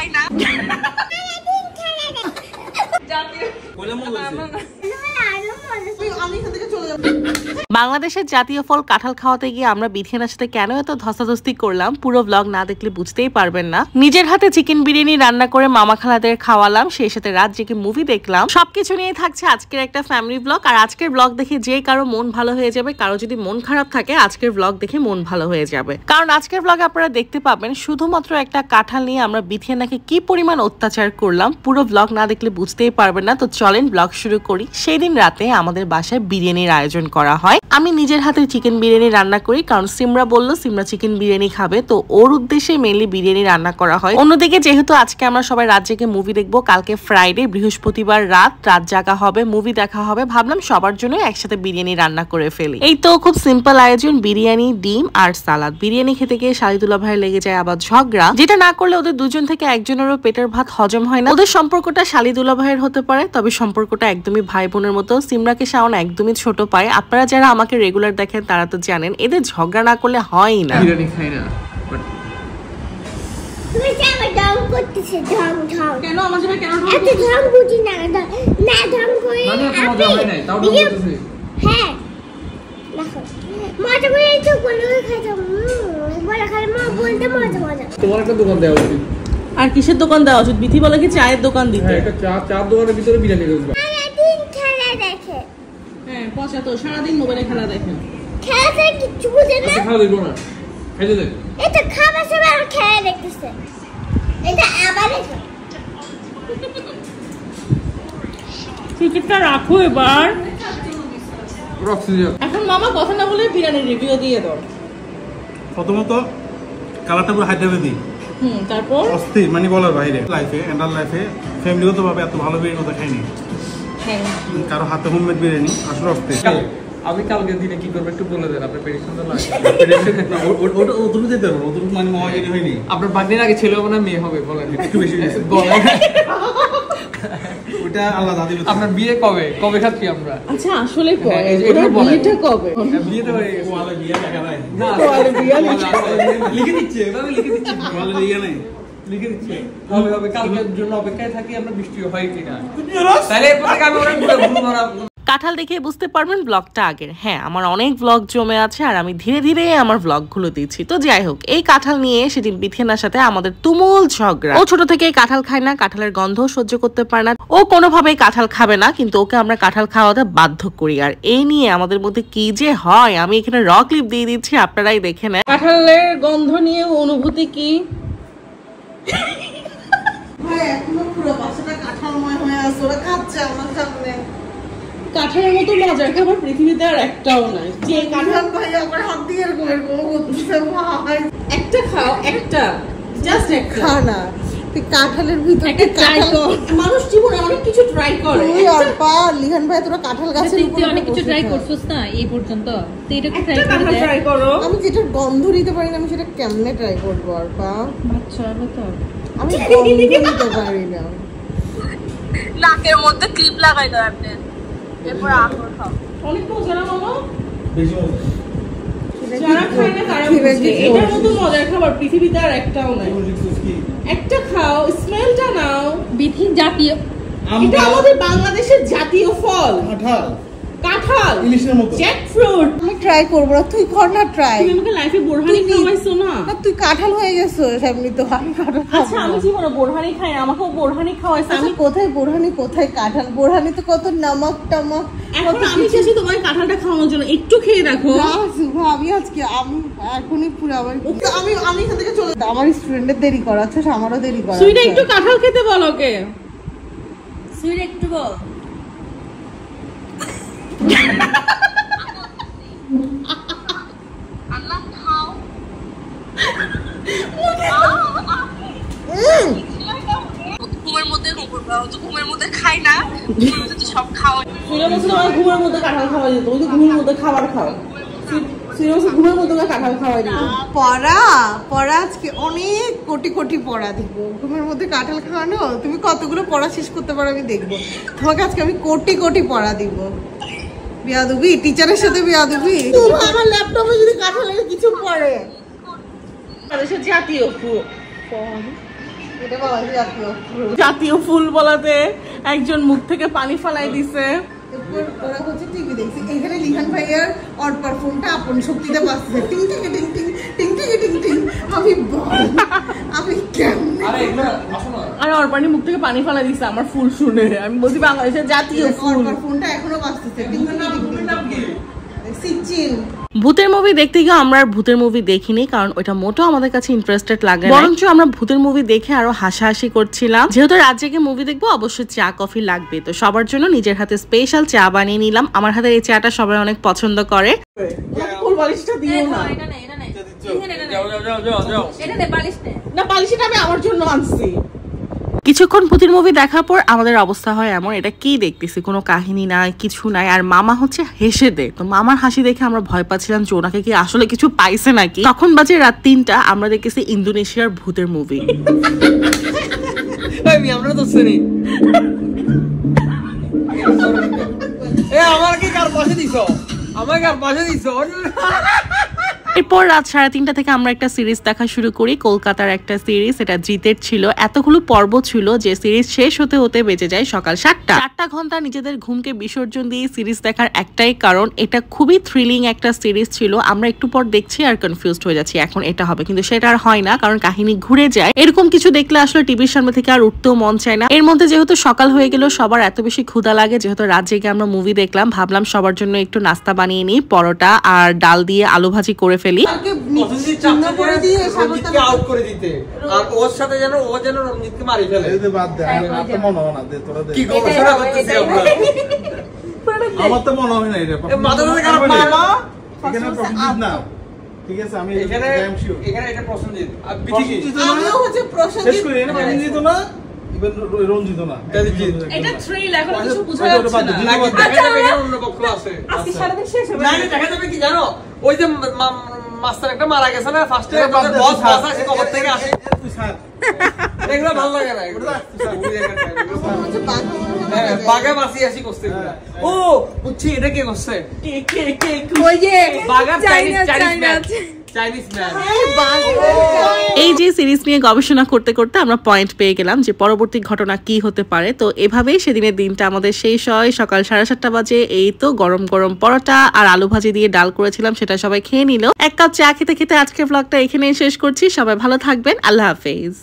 খাই না। বাংলাদেশের জাতীয় ফল কাঁঠাল খাওয়াতে গিয়ে আমরা বিথিয়ানার সাথে কেন এত ধস্তাধস্তি করলাম পুরো ব্লগ না দেখলে বুঝতেই পারবেন না। নিজের হাতে চিকেন বিরিয়ানি রান্না করে মামা খালাদের খাওয়ালাম, সেই সাথে রাত জেগে মুভি দেখলাম। সবকিছু নিয়ে থাকছে আজকের একটা ফ্যামিলি ব্লগ। আর আজকের ব্লগ দেখে যে কারো মন ভালো হয়ে যাবে, কারো যদি মন খারাপ থাকে আজকের ব্লগ দেখে মন ভালো হয়ে যাবে। কারণ আজকের ব্লগে আপনারা দেখতে পাবেন শুধুমাত্র একটা কাঁঠাল নিয়ে আমরা বিথিয়ানাকে কি পরিমাণ অত্যাচার করলাম। পুরো ব্লগ না দেখলে বুঝতেই পারবেন না। তো চলেন ব্লগ শুরু করি। সেই দিন রাতে আমাদের বাসায় বিরিয়ানির আয়োজন করা হয়। আমি নিজের হাতে চিকেন বিরিয়ানি রান্না করি, কারণ সিমরা বললো সিমরা চিকেন বিরিয়ানি খাবে, তো ওর উদ্দেশ্যে মেনলি বিরিয়ানি রান্না করা হয়। অন্যদিকে যেহেতু আজকে আমরা সবাই রাত জেগে মুভি দেখবো, কালকে ফ্রাইডে বৃহস্পতিবার রাত জাগা হবে, মুভি দেখা হবে, ভাবলাম সবার জন্য একসাথে বিরিয়ানি রান্না করে ফেলি। এই তো খুব সিম্পল আয়োজন, বিরিয়ানি, ডিম আর সালাদ। বিরিয়ানি খেতে গিয়ে শালিদুল্লাহ ভাইয়ের লেগে যায় আবার ঝগড়া, যেটা না করলে ওদের দুজন থেকে একজনেরও পেটের ভাত হজম হয় না। ওদের সম্পর্কটা শালিদুল্লাহ ভাইয়ের হতে পারে, তবে সম্পর্কটা একদমই ভাই বোনের মতো। সিমরাকে শাওন একদমই ছোট পায়। আপনারা যারা আমাকে রেগুলার দেখেন তারা তো জানেন এদের ঝগড়া না করলে হয় না। বিরিয়ানি খাই না। তুমি কেন ঢং করতেছ? ঢং ঢং কেন আমার জামাই কেন ঢং এত ঢং বুঝি না। না ঢং করে মানে তো মজা হয় নাই, তাও ঢং করতেছে। হ্যাঁ দেখো মজা করে তো বলে খাইছো। বলে খাই মা বলতে মজা মজা। তোমার একটা দোকান দেওয়া উচিত। আর কিসের দোকান দেওয়া উচিত? বিথি বলে কি চায়ের দোকান দিতে? একটা চার দোকানের ভিতরে বিরিয়ানি রয়েছে। সারাদিন খেলা দেখে। হ্যাঁ পচা তো, সারাদিন মোবাইলে খেলা দেখেন। খেলাতে কিচ্ছু বুঝে না। খাওয়া দেবো না, খাইতে দে। এটা খাবার সময় আর খেলা দেখতেছে। এটা আবার দেখো। ক্রিকেটটা রাখো এবার। রক্সিলিয়া এখন মামা কথা না বলে বিরিয়ানির রিভিউ দিয়ে দাও। প্রথমত কালারটা পুরো হায়দ্রাবাদি, তারপর অস্থির, মানে বলার বাইরে। লাইফে এন্ডার লাইফে ফ্যামিলিগতভাবে এত ভালো বিরিয়ানি কথা খাইনি। কারো হাতে হোমমেড বিরিয়ানি আসলে অস্থির। আমি কালকে দিনে কি করবো একটু বলে দেন, আপনার প্রেডিকশন তো লাগে। ওটা তুমি যেতে পারো, ওটা মানে মহাগিরি হয়নি। আপনার বাগদিন আগে ছেলে হবে না মেয়ে হবে বলেন একটু বেশি বলেন। ওটা আলাদা। আপনার বিয়ে কবে কবে খাচ্ছি আমরা? আচ্ছা আসলে বিয়েটা কবে? বিয়েতে হয়ে গেছে। ওয়ালে বিয়ে দেখা নাই। না লিখে দিচ্ছে, এভাবে লিখে দিচ্ছে। ওয়ালে বিয়ে নাই, লিখে দিচ্ছে। হবে হবে, কালকের জন্য অপেক্ষায় থাকি আমরা, বৃষ্টি হয় কিনা। তাহলে এরপর থেকে আমি ওরা ঘুরে ঘুরে কাঁঠাল দেখে বুঝতে পারবেন ব্লগটা আগের। হ্যাঁ আমার অনেক ব্লগ জমে আছে আর আমি ধীরে ধীরে আমার ব্লগগুলো দিচ্ছি। তো যাই হোক, এই কাঁঠাল নিয়ে সেদিন বিথিয়ানার সাথে আমাদের তুমুল ঝগড়া। ও ছোট থেকে কাঁঠাল খায় না, কাঁঠালের গন্ধ সহ্য করতে পারে না, ও কোনোভাবেই কাঁঠাল খাবে না, কিন্তু ওকে আমরা কাঁঠাল খাওয়াতে বাধ্য করি। আর এই নিয়ে আমাদের মধ্যে কি যে হয়, আমি এখানে র ক্লিপ দিয়ে দিচ্ছি, আপনারাই দেখে নেন। কাঁঠালের গন্ধ নিয়ে অনুভূতি কি? এখনো পুরো বাসাটা কাঁঠালময় হয়ে আছে, ওরা খাচ্ছে আমার সামনে। কাঁঠালের মতো মজার খাবার পৃথিবীতে আর একটাও নাই। যে কাঁঠাল ভাই আমার হাত দিয়ে এরকম এরকম করতেছে ভাই। একটা খাও, একটা জাস্ট একটা খা না, তুই কাঁঠালের ভিতরে একটা ট্রাই কর। মানুষ জীবনে অনেক কিছু ট্রাই করে। তুই আর পা লিহান ভাই তোরা কাঁঠাল গাছের উপরে অনেক কিছু ট্রাই করছস না এই পর্যন্ত, তো এটা কি ট্রাই করো। আমি যেটা গন্ধ নিতে পারি না আমি সেটা কেমনে ট্রাই করব? আর পা আচ্ছা তো আমি গন্ধ নিতে পারি না। নাকের মধ্যে ক্লিপ লাগাই দাও আপনি, এরপর আঙুর খাও। অনেক মজা না মামা? বেশি মজা। যারা খায় না তারা বুঝে এটার মতো মজার খাবার পৃথিবীতে আর একটাও নাই। একটা খাও, স্মেলটা নাও। বিথি জাতীয়, এটা আমাদের বাংলাদেশের জাতীয় ফল কাঁঠাল, কাঁঠাল, ইলিশের মতো। জ্যাকফ্রুট। আমি ট্রাই করব না, তুই কর না ট্রাই। তুমি আমাকে লাইফে বোরহানি খাওয়াইছো না? না তুই কাঁঠাল হয়ে গেছিস এমনি তো। আমি কাঁঠাল আচ্ছা আমি জীবনে বোরহানি খাই না, আমাকেও বোরহানি খাওয়াইছে। আমি কোথায় বোরহানি কোথায় কাঁঠাল? বোরহানি তো কত নমক টমক। এখন আমি চাইছি তোমাকে কাঁঠালটা খাওয়ানোর জন্য, একটু খেয়ে দেখো। আমি আজকে আমি এখনই পুরো আমি এখান থেকে চলে যাই। আমার স্টুডেন্টের দেরি করাচ্ছে, আমারও দেরি করা। সুইটা একটু কাঁঠাল খেতে বলো ওকে। সুইট একটু বল। আল্লাহ খাও। ঘুমের মধ্যে ঘুমের মধ্যে খাই না, সব খাওয়া। ঘুমের মধ্যে কাঁঠাল খাওয়া যেত, ওই যে ঘুমের মধ্যে খাবার খাও। ঘুমের মধ্যে কাঁঠাল খাওয়াই দিই। পড়া আজকে অনেক কোটি কোটি পড়া দিব। ঘুমের মধ্যে কাঁঠাল খাওয়ানো, তুমি কতগুলো পড়া শেষ করতে পারো আমি দেখবো। তোমাকে আজকে আমি কোটি কোটি পড়া দিব। বিয়াদুবি, টিচারের সাথে বিয়াদুবি। আমার ল্যাপটপে যদি কাঁঠালের কিছু পড়ে। বাংলাদেশের জাতীয় ফল এটা বাংলাদেশের জাতীয় ফুল বলাতে একজন মুখ থেকে পানি ফালাই দিছে। এরপর ওরা হচ্ছে টিভি দেখছে, এখানে লিখান ভাইয়ার অর্পার ফোনটা আপন শক্তিতে বাজছে, টিং টিং টিং টিং টিং টিং টিং টিং। আমি কেমন আরে অর্পানি মুখ থেকে পানি ফালাই দিছে আমার ফুল শুনে। আমি বলছি বাংলাদেশের জাতীয় ফুল। অর্পার ফোনটা এখনো বাজতেছে, টিং টিং টিং টিং। সিচিন ভূতের মুভি দেখতে গিয়ে আমরা আর ভূতের মুভি দেখিনি, কারণ ওটা মোটেও আমাদের কাছে ইন্টারেস্টেড লাগে না। বরঞ্চ আমরা ভূতের মুভি দেখে আরো হাসাহাসি করছিলাম। যেহেতু রাত জেগে মুভি দেখবো, অবশ্যই চা কফি লাগবে, তো সবার জন্য নিজের হাতে স্পেশাল চা বানিয়ে নিলাম। আমার হাতের এই চাটা সবাই অনেক পছন্দ করে। ফুল বালিশটা দিও না, না বালিশটা আমি আমার জন্য আনছি। কিছুক্ষণ ভূতের মুভি দেখার পর আমাদের অবস্থা হয় এমন, এটা কি দেখতেছি, কোনো কাহিনী নাই, কিছু নাই, আর মামা হচ্ছে হেসে দেয়। তো মামার হাসি দেখে আমরা ভয় পাচ্ছিলাম যে ওনাকে কি আসলে কিছু পাইছে নাকি। তখন বাজে রাত 3টা, আমরা দেখতেছি ইন্দোনেশিয়ার ভূতের মুভি। আমরা তো শুনি আমার কি কার পাশে দিছ, আমাকে কার পাশে দিছ। এরপর রাত 3:30 থেকে আমরা একটা সিরিজ দেখা শুরু করি, কলকাতার একটা সিরিজ। এটা জিতের ছিল, এতগুলো পর্ব ছিল যে সিরিজ শেষ হতে হতে বেজে যায় সকাল 7টা। 4টা ঘন্টা নিজেদের ঘুমকে বিসর্জন দিয়ে সিরিজ দেখার একটাই কারণ, এটা খুবই থ্রিলিং একটা সিরিজ ছিল। আমরা একটু পর দেখছি আর কনফিউজড হয়ে যাচ্ছি এখন এটা হবে, কিন্তু সেটা আর হয় না, কারণ কাহিনী ঘুরে যায়। এরকম কিছু দেখলে আসলে টিভির সামনে থেকে আর উঠতেও মন চায় না। এর মধ্যে যেহেতু সকাল হয়ে গেল, সবার এত বেশি ক্ষুধা লাগে, যেহেতু রাত জেগে আমরা মুভি দেখলাম, ভাবলাম সবার জন্য একটু নাস্তা বানিয়ে নিই, পরোটা আর ডাল দিয়ে আলু ভাজি করে ফেলি। আউট করে দিতে, আর ওর সাথে যেন ও যেন রঞ্জিতকে মারি ফেলে। কি গবেষণা করতেছি আমরা, আমার তো মনে হয় না এটা মাথা খারাপ মামা। এখানে প্রসেনজিৎ না, ঠিক আছে আমি এখানে এটা প্রসেনজিৎ আর বিথিকি আমিও হচ্ছে প্রসেনজিৎ। শেষ করি না, প্রসেনজিৎ না, ইভেন রঞ্জিত না। এটা থ্রিল, এখন কিছু বোঝা যাচ্ছে না। দেখা যাবে এখানে অন্য পক্ষ আছে। আজকে সারাদিন শেষ হবে। না দেখা যাবে কি জানো, ওই যে মাস্টার একটা মারা গেছে না ফার্স্টে, বস আসে কবর থেকে আসে, এগুলো ভালো লাগে না। এগুলো বাঘা বাসি আসি করছে। ও বুঝছি, এটা কে করছে, ওই যে বাঘা চাইনিজ ম্যান। এই যে সিরিজ নিয়ে গবেষণা করতে করতে আমরা পয়েন্ট পেয়ে গেলাম যে পরবর্তী ঘটনা কি হতে পারে। তো এভাবেই সেদিনের দিনটা আমাদের শেষ হয়। সকাল 7:30 বাজে এই তো গরম গরম পরোটা আর আলু ভাজি দিয়ে ডাল করেছিলাম, সেটা সবাই খেয়ে নিল। 1 কাপ চা খেতে খেতে আজকের ব্লগটা এখানেই শেষ করছি। সবাই ভালো থাকবেন, আল্লাহ হাফেজ।